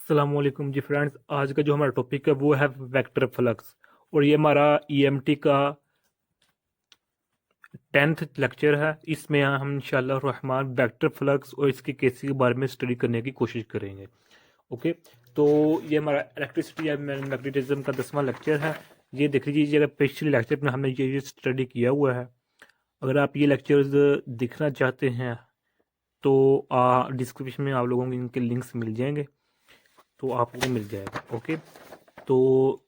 अस्सलामुअलैकुम जी फ्रेंड्स। आज का जो हमारा टॉपिक है वो है वेक्टर फ्लक्स। और ये हमारा ईएमटी का 10th लेक्चर है। इसमें हम इंशाल्लाह रहमान वेक्टर फ्लक्स और इसके केसेस के बारे में स्टडी करने की कोशिश करेंगे। ओके, तो ये हमारा इलेक्ट्रिसिटी या मैग्नेटिज्म का 10वां लेक्चर है। ये देख लीजिए, अगर पिछले लेक्चर में हमने ये स्टडी किया हुआ है। अगर आप ये लेक्चर्स देखना चाहते हैं तो डिस्क्रिप्शन में आप लोगों को इनके लिंक्स मिल जाएंगे, तो आपको मिल जाएगा। ओके, तो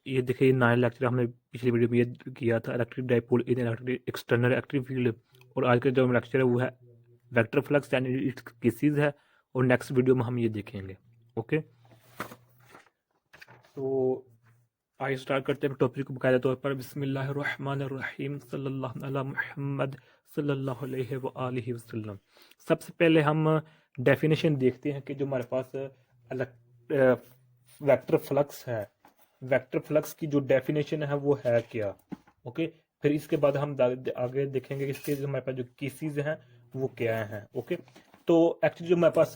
ये देखिए 9 लेक्चर हमने पिछली वीडियो में ये किया था, इलेक्ट्रिक डाइपोल इन इलेक्ट्रिक एक्सटर्नल इलेक्ट्रिक फील्ड। और आज का जो लेक्चर है वो है vector flux and it's cases है, और नेक्स्ट वीडियो में हम ये देखेंगे। ओके, तो आइए स्टार्ट करते हैं टॉपिक को बकायदा तौर पर। बिस्मिल्लाहिर्रहमानिर्रहीम, सल्लल्लाहु अला मुहम्मद सल्लल्लाहु अलैहि व आलिहि वसल्लम। सबसे पहले हम डेफिनेशन देखते हैं कि जो हमारे पास वेक्टर फ्लक्स है, वेक्टर फ्लक्स की जो डेफिनेशन है वो है क्या। ओके, फिर इसके बाद हम आगे देखेंगे कि इसके जो हमारे पास जो केसेस हैं वो क्या हैं। ओके, तो एक्चुअली जो हमारे पास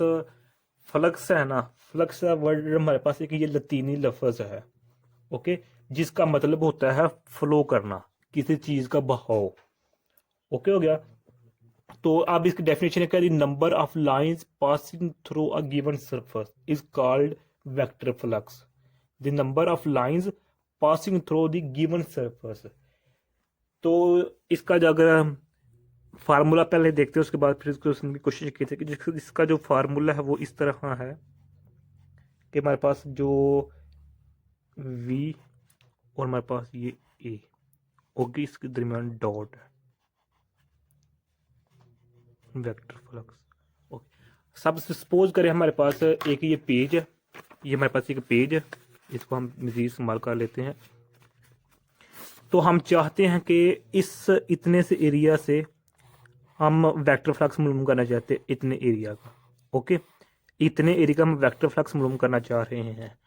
फ्लक्स है ना, फ्लक्स का वर्ड हमारे पास एक ये लतीनी लफ्ज है। ओके, जिसका मतलब होता है फ्लो करना, किसी चीज का बहाव। ओके हो गया। तो अब इसकी डेफिनेशन है क्या, number of lines passing through a given surface is called vector flux. The number of lines passing through the given surface. तो इसका जो अगर हम फार्मूला पहले देखते हैं, उसके बाद फिर इसको समझने की कोशिश की थी कि इसका जो फार्मूला है वो इस तरह है कि हमारे पास जो v और हमारे पास ये a, ओके, इसके दरमियान डॉट है, वेक्टर फ्लक्स। ओके, सब सपोज करें हमारे पास एक ये पेज है, ये हमारे पास एक पेज है, इसको हम मजीद इस्तेमाल कर लेते हैं। तो हम चाहते हैं कि इस इतने से एरिया से हम वेक्टर फ्लक्स मालूम करना चाहते हैं, इतने एरिया का। ओके, इतने एरिया का हम वेक्टर फ्लक्स मालूम करना चाह रहे हैं।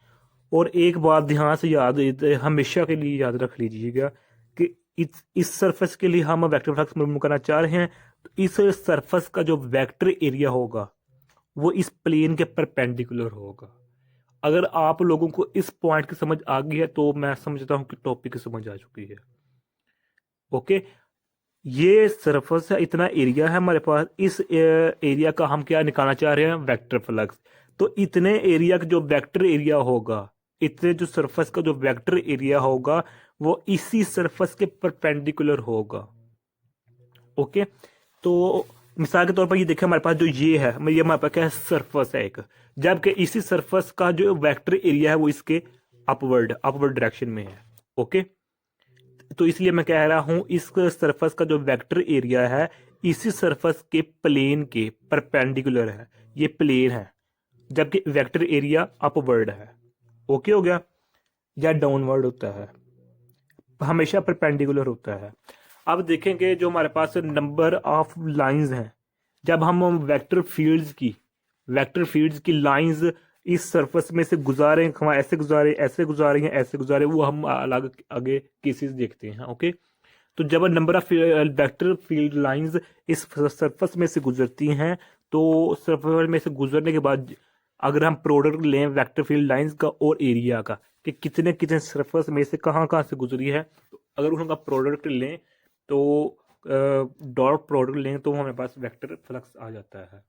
और एक बात ध्यान से याद, हमेशा के लिए याद रख लीजिएगा कि इस सरफेस के लिए हम वेक्टर फ्लक्स मालूम करना चाह रहे हैं। तो इस सरफेस का जो वेक्टर एरिया होगा वो इस प्लेन के परपेंडिकुलर होगा। अगर आप लोगों को इस पॉइंट की समझ आ गई है तो मैं समझता हूं कि टॉपिक की समझ आ चुकी है। ओके, ये सरफेस है, इतना एरिया है हमारे पास, इस एरिया का हम क्या निकालना चाह रहे हैं, वेक्टर फ्लक्स। तो इतने एरिया का जो वेक्टर एरिया होगा, इतने जो सरफेस का जो वेक्टर एरिया होगा वो इसी सरफेस के परपेंडिकुलर होगा। ओके, तो मिसाल के तौर पर ये देखें, हमारे पास जो ये है, ये हमारे पास क्या है, सरफेस है एक, जबकि इसी सरफेस का जो वेक्टर एरिया है वो इसके अपवर्ड अपवर्ड डायरेक्शन में है। ओके, तो इसलिए मैं कह रहा हूं इस सरफेस का जो वेक्टर एरिया है इसी सरफेस के प्लेन के परपेंडिकुलर है, ये प्लेन है, जबकि वेक्टर एरिया अपवर्ड है। ओके हो गया, या डाउनवर्ड होता है, हमेशा परपेंडिकुलर होता है। अब देखेंगे जो हमारे पास नंबर ऑफ लाइंस हैं, जब हम वेक्टर फील्ड्स की लाइंस इस सरफेस में से गुजारे, हम ऐसे गुजारे, ऐसे गुजारे हैं, ऐसे गुजारे, वो हम अलग आगे केसेस देखते हैं। ओके, तो जब number of vector field lines इस सरफेस में से गुजरती हैं, तो सरफेस में से गुजरने के बाद अगर हम प्रोडक्ट लें वेक्टर फील्ड लाइंस का और एरिया का कि कितने कितने सरफेस में से कहाँ कहाँ से गुजरी है, तो अगर उनका प्रोडक्ट लें तो डॉट प्रोडक्ट लें तो हमारे पास वेक्टर फ्लक्स आ जाता है।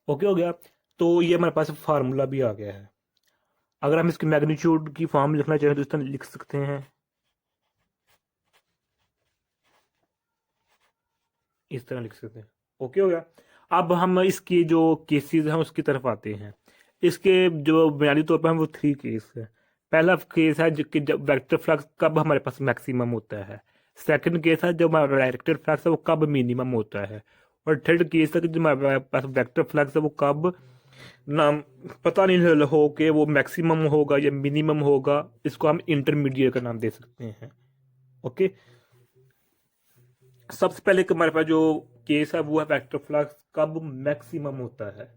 ओके हो गया, तो ये हमारे पास फार्मूला भी आ गया है। अगर हम इसकी मैग्नीट्यूड की फॉर्म लिखना चाहें तो इस तरह लिख सकते हैं, इस तरह लिख सकते हैं। ओके हो गया। अब हम इसकी जो केसेस हैं उसकी तरफ आते हैं। इसके जो बुनियादी तौर पर हम वो 3 केस है। पहला केस है कि जब वेक्टर फ्लक्स कब हमारे पास मैक्सिमम होता है। सेकंड केस है जब हमारा डायरेक्टेड फ्लक्स है वो कब मिनिमम होता है। और थर्ड केस है कि जो हमारे पास वेक्टर फ्लक्स है वो कब नाम पता नहीं हो कि वो मैक्सिमम होगा या मिनिमम होगा, इसको हम इंटरमीडिएट का नाम दे सकते हैं। ओके, सबसे पहले हमारे पास जो केस है वो है वेक्टर फ्लक्स कब मैक्सिमम होता है।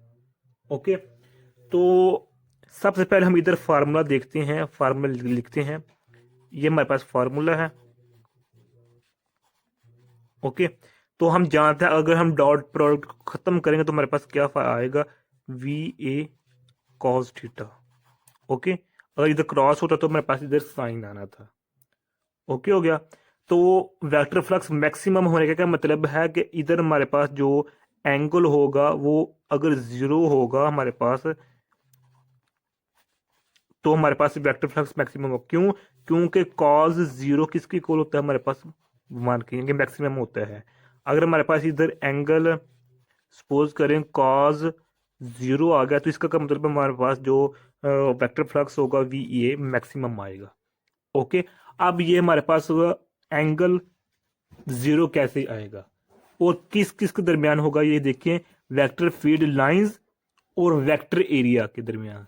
ओके, तो सबसे पहले हम इधर फार्मूला देखते हैं, फार्मूला लिखते हैं। ये हमारे पास फार्मूला है। ओके, तो हम जानते हैं अगर हम डॉट प्रोडक्ट खत्म करेंगे तो हमारे पास क्या आएगा, V A cos theta. Okay, अगर इधर क्रॉस होता तो मेरे पास इधर साइन आना था। ओके हो गया। तो वेक्टर फ्लक्स मैक्सिमम होने का क्या मतलब है कि इधर हमारे पास जो एंगल होगा वो अगर जीरो होगा हमारे पास, तो हमारे पास वेक्टर फ्लक्स मैक्सिमम हो। क्यों? क्योंकि कॉज जीरो किसकी इक्वल होता है हमारे पास, मान के मैक्सिमम होता है। अगर हमारे पास इधर एंगल सपोज करें कॉज जीरो आ गया तो इसका क्या मतलब हमारे पास जो वेक्टर फ्लक्स होगा वी ए मैक्सिमम आएगा। ओके, अब ये हमारे पास एंगल जीरो कैसे आएगा और किस किस के दरमियान होगा, ये देखिए वेक्टर फील्ड लाइंस और वेक्टर एरिया के दरमियान।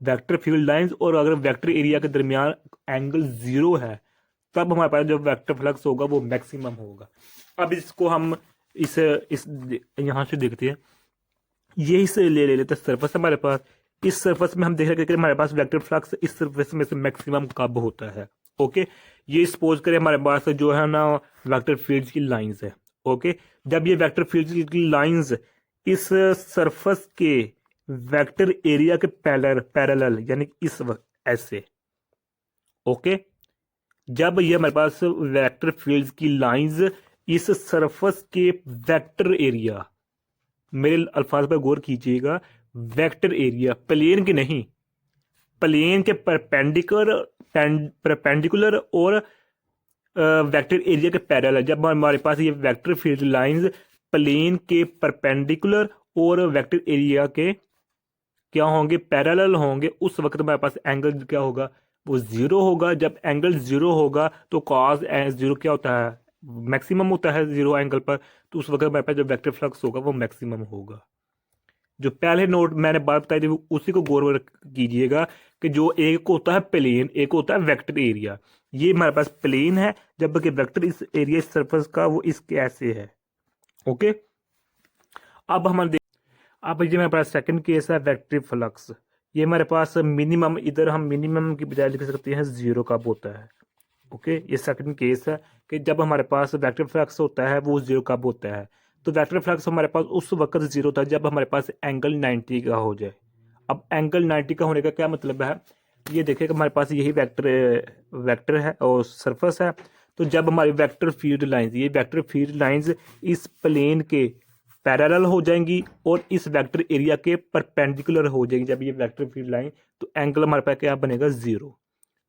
वेक्टर फील्ड लाइंस और अगर वेक्टर एरिया के दरमियान एंगल जीरो है तब हमारे पास जो वेक्टर फ्लक्स होगा वो मैक्सिमम होगा। अब इसको हम इस यहां से देखते हैं, ये इसे ले लेते हैं सरफेस हमारे पास। इस सरफेस में हम देख रहे हैं कि हमारे पास वेक्टर फ्लक्स इस सरफेस में से मैक्सिमम कब होता है। ओके, ये सपोज करें हमारे पास जो है ना वेक्टर फील्ड की लाइंस है। ओके, जब ये वेक्टर फील्ड की लाइंस इस सरफेस के वेक्टर एरिया के पैरेलल यानी इस वक्त ऐसे। ओके, जब ये हमारे पास वेक्टर फील्ड की लाइंस इस सरफेस के वेक्टर एरिया, मेरे अल्फाज पर गौर कीजिएगा, वेक्टर एरिया प्लेन के नहीं, प्लेन के परपेंडिकुलर और वेक्टर एरिया के पैरेलल, जब हमारे पास ये वेक्टर फील्ड लाइंस प्लेन के परपेंडिकुलर और वेक्टर एरिया के क्या होंगे, पैरेलल होंगे, उस वक्त हमारे पास एंगल क्या होगा, वो जीरो होगा। जब एंगल जीरो होगा तो कॉस जीरो क्या होता है, मैक्सिमम होता है जीरो एंगल पर। तो उस वक्त हमारे पास जो वेक्टर फ्लक्स होगा वो मैक्सिमम होगा। जो पहले नोट मैंने बात बताई थी उसी को गौर कीजिएगा कि जो एक होता है प्लेन, एक होता है वेक्टर एरिया। ये हमारे पास प्लेन है जबकि वेक्टर इस एरिया इस सरफेस का वो इसके ऐसे है। ओके, अब हम अब ये मेरे पास सेकंड केस है वेक्टर फ्लक्स। ये हमारे पास मिनिमम, इधर हम मिनिमम की बजाय लिख सकते हैं जीरो कब होता है। ओके, ये सेकंड केस है कि जब हमारे पास वेक्टर फ्लक्स होता है वो जीरो कब होता है। तो वेक्टर फ्लक्स हमारे पास उस वक्त जीरो होता है जब हमारे पास एंगल 90 का हो जाए। अब एंगल 90 का होने का क्या मतलब है, ये देखिए कि हमारे पास यही वेक्टर वेक्टर है और सरफेस है। तो जब हमारी वेक्टर फील्ड लाइंस, ये वेक्टर फील्ड लाइंस इस प्लेन के पैरेलल हो जाएंगी और इस वेक्टर एरिया के परपेंडिकुलर हो जाएंगी जब ये वेक्टर फील्ड लाइन, तो एंगल हमारे पास क्या बनेगा, जीरो।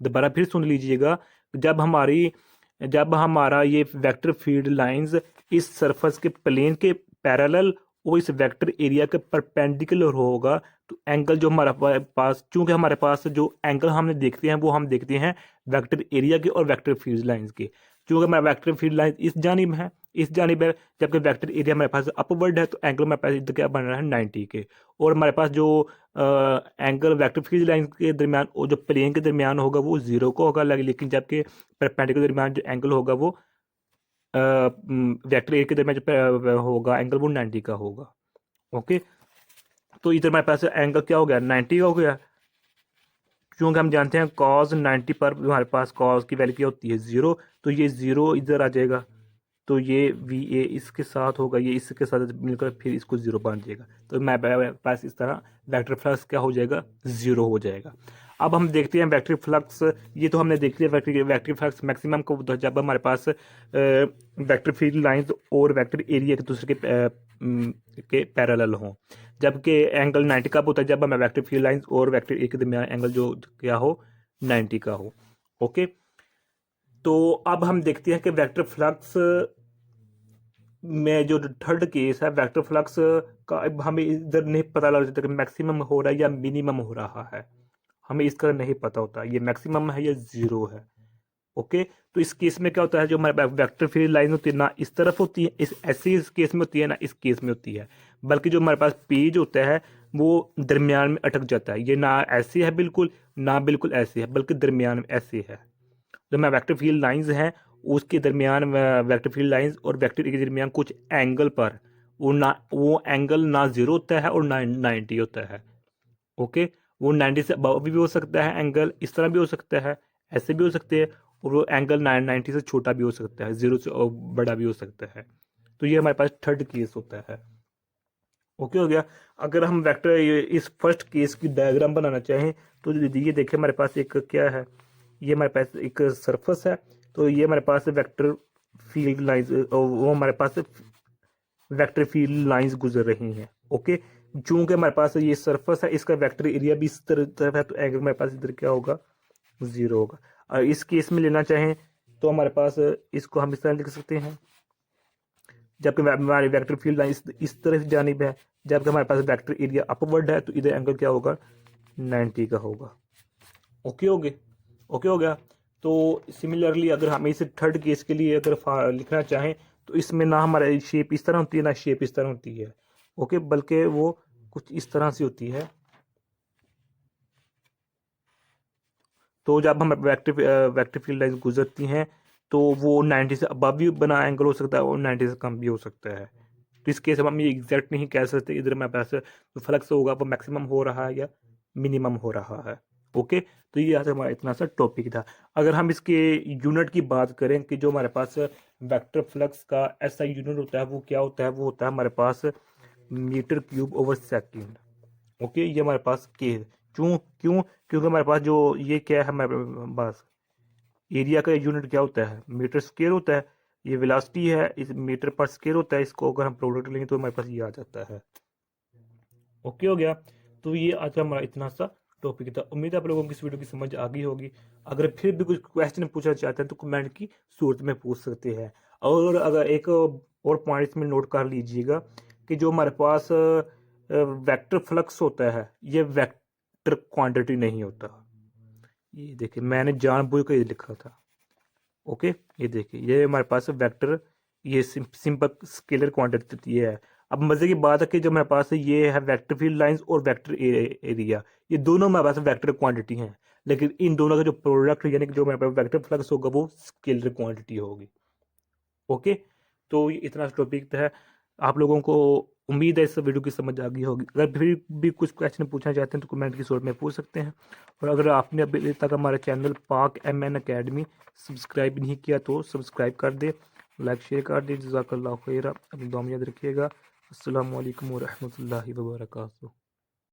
दोबारा फिर सुन लीजिएगा, जब हमारा ये वेक्टर फील्ड लाइंस इस सरफेस के प्लेन के पैरेलल और इस वेक्टर एरिया के परपेंडिकुलर होगा तो एंगल जो हमारे पास, चूंकि हमारे पास जो एंगल हमने देखते हैं वो हम देखते हैं वेक्टर एरिया के और वेक्टर फील्ड लाइंस के। चूंकि हमारा वेक्टर फील्ड लाइन इस जानिब है, इस जानिब है, जबकि वेक्टर एरिया हमारे पास अपवर्ड है तो एंगल हमारे पास इधर क्या बन रहा है 90 के। और हमारे पास जो एंगल वेक्टर फील्ड लाइन के दरमियान और जो प्लेन के दरमियान होगा वो जीरो को होगा, लेकिन जबकि परपेंडिकुलर के दरमियान जो एंगल होगा वो वेक्टर एरिया के दरमियान जो होगा एंगल वो 90 का होगा। ओके, तो इधर हमारे पास एंगल क्या हो गया, 90 का हो गया। क्योंकि हम जानते हैं कॉस 90 पर हमारे पास कॉस की वैल्यू क्या होती है, जीरो। तो ये जीरो इधर आ जाएगा, तो ये वी ए इसके साथ होगा, ये इसके साथ मिलकर फिर इसको जीरो बन जाएगा। तो मेरे पास इस तरह वेक्टर फ्लक्स क्या हो जाएगा, जीरो हो जाएगा। अब हम देखते हैं वेक्टर फ्लक्स, ये तो हमने देख लिया वेक्टर फ्लक्स मैक्सिमम को जब हमारे पास वेक्टर फील्ड लाइंस और वेक्टर एरिया एक दूसरे के पैरेलल हों। जबकि एंगल 90 कब होता है, जब हमें वेक्टर फील्ड लाइंस और वेक्टर ए के दरमियान एंगल जो क्या हो 90 का हो। ओके, तो अब हम देखते हैं कि वेक्टर फ्लक्स में जो थर्ड केस है वेक्टर फ्लक्स का, अब हमें इधर नहीं पता लग सकता कि मैक्सिमम हो रहा है या मिनिमम हो रहा है, हमें इसका नहीं पता होता ये मैक्सिमम है या जीरो है। ओके, तो इस केस में क्या होता है, जो हमारे वेक्टर फील्ड लाइन होती है ना इस तरफ होती है, इस ऐसी इस केस में होती है ना इस केस में होती है, बल्कि जो हमारे पास पेज होता है वो दरमियान में अटक जाता है। ये ना ऐसे है बिल्कुल, ना बिल्कुल ऐसे है, बल्कि दरमियान में ऐसे है। जो हमारे वेक्टर फील्ड लाइंस हैं उसके दरमियान वेक्टर फील्ड लाइंस और वेक्टर के दरमियान कुछ एंगल पर वो एंगल ना जीरो होता है और ना 90 होता है। ओके, वो 90 से अबव भी हो सकता है एंगल, इस तरह भी हो सकता है, ऐसे भी हो सकते हैं, और वो एंगल 90 से छोटा भी हो सकता है, जीरो से बड़ा भी हो सकता है। तो ये हमारे पास थर्ड केस होता है। ओके हो गया। अगर हम वेक्टर इस फर्स्ट केस की डायग्राम बनाना चाहें तो ये देखिए हमारे पास एक क्या है, ये हमारे पास एक सरफेस है, तो ये हमारे पास वेक्टर फील्ड लाइंस, वो हमारे पास वेक्टर फील्ड लाइंस गुजर रही हैं। ओके, चूंकि हमारे पास ये सरफेस है, इसका वेक्टर एरिया भी इस तरफ है, तो एंगल हमारे पास इधर क्या होगा, 0 होगा। और इस केस में लेना चाहें तो हमारे पास इसको हम इस तरह लिख सकते हैं, जबकि हमारी वेक्टर फील्ड लाइन इस तरह से जानिब है, जबकि हमारे पास वेक्टर एरिया अपवर्ड है, तो इधर एंगल क्या होगा, 90 का होगा। ओके हो गए, ओके हो गया। तो सिमिलरली अगर हम इसे थर्ड केस के लिए अगर लिखना चाहें तो इसमें ना हमारा शेप इस तरह होती है, ना शेप इस तरह होती है। ओके, बल्कि वो कुछ इस तरह से होती है। तो जब हम वेक्टर फील्ड लाइन गुजरती हैं तो वो 90 से अबव भी बना एंगल हो सकता है और 90 से कम भी हो सकता है। तो इस केस में हम ये एग्जैक्ट नहीं कह सकते इधर हमारे पास जो फ्लक्स होगा वो मैक्सिमम हो रहा है या मिनिमम हो रहा है। ओके, तो ये आज हमारा इतना सा टॉपिक था। अगर हम इसके यूनिट की बात करें कि जो हमारे पास वेक्टर फ्लक्स का ऐसा यूनिट होता है वो क्या होता है, वो होता है हमारे पास metre cube over second. Okay, ये हमारे पास के है। क्यों क्यों क्योंकि हमारे पास जो ये क्या है, हमारे पास एरिया का यूनिट क्या होता है, मीटर स्क्वायर होता है। ये वेलोसिटी है, इस मीटर पर स्क्वायर होता है। इसको अगर हम प्रोडक्ट लेंगे तो हमारे पास ये आ जाता है। ओके हो गया। तो ये आज का हमारा इतना सा टॉपिक था। उम्मीद है आप लोगों को इस वीडियो की समझ आ गई होगी। अगर फिर भी कुछ क्वेश्चन पूछना चाहते हैं तो कमेंट की सूरत में पूछ सकते हैं। और अगर एक और पॉइंट इसमें नोट कर लीजिएगा कि जो हमारे पास वेक्टर फ्लक्स होता है ये वेक्टर क्वांटिटी नहीं होता। ये देखिए मैंने जानबूझ कर ये लिखा था। ओके, ये देखिए ये हमारे पास वेक्टर, ये सिंपल स्केलर क्वांटिटी है। अब मजे की बात है कि जो हमारे पास ये है वेक्टर फील्ड लाइंस और वेक्टर एरिया, ये दोनों हमारे पास वेक्टर क्वांटिटी हैं, लेकिन इन दोनों का जो प्रोडक्ट यानी कि जो हमारे पास वेक्टर फ्लक्स होगा वो स्केलर क्वांटिटी होगी। ओके, तो ये इतना टॉपिक है। आप लोगों को उम्मीद है इस वीडियो की समझ आ गई होगी। अगर फिर भी कुछ क्वेश्चन पूछना चाहते हैं तो कमेंट की सूरत में पूछ सकते हैं। और अगर आपने अभी तक हमारे चैनल पाक MN अकेडमी सब्सक्राइब नहीं किया तो सब्सक्राइब कर दे, लाइक शेयर कर दे। जज़ाकल्लाहु खैरा, अपनी दुआ में याद रखिएगा। अस्सलामु अलैकुम व रहमतुल्लाहि व बरकातुहू।